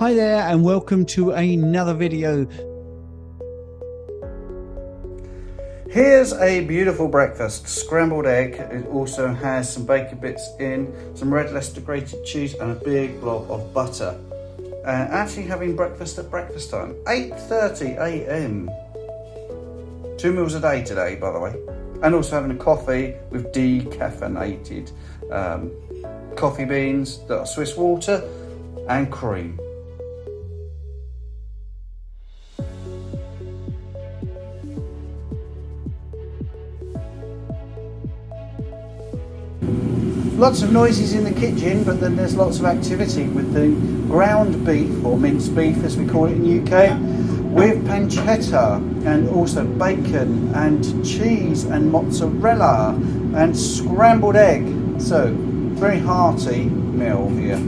Hi there and welcome to another video. Here's a beautiful breakfast, scrambled egg. It also has some bacon bits in, some red Leicester grated cheese and a big blob of butter. Actually having breakfast at breakfast time, 8:30 a.m. 2 meals a day today, by the way. And also having a coffee with decaffeinated coffee beans that are Swiss water and cream. Lots of noises in the kitchen, but then there's lots of activity with the ground beef, or minced beef as we call it in the UK, with pancetta and also bacon and cheese and mozzarella and scrambled egg. So, very hearty meal here.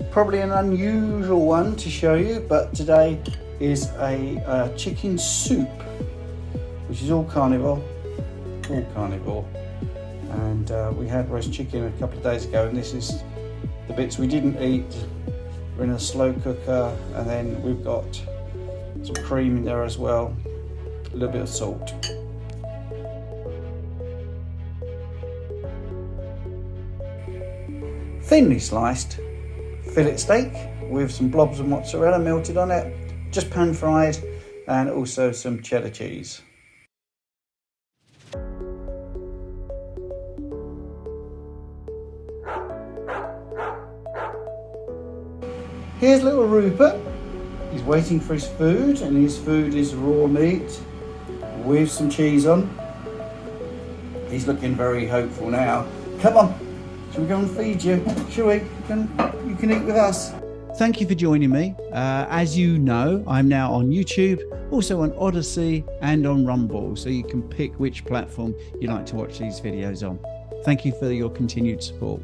Probably an unusual one to show you, but today is a chicken soup, which is all carnivore. And we had roast chicken a couple of days ago, and this is the bits we didn't eat. We're in a slow cooker, and then we've got some cream in there as well, a little bit of salt. Thinly sliced fillet steak with some blobs of mozzarella melted on it, just pan fried, and also some cheddar cheese. Here's little Rupert. He's waiting for his food, and his food is raw meat with some cheese on. He's looking very hopeful now. Come on, shall we go and feed you? Shall we? You can eat with us. Thank you for joining me. As you know, I'm now on YouTube, also on Odyssey and on Rumble, so you can pick which platform you like to watch these videos on. Thank you for your continued support.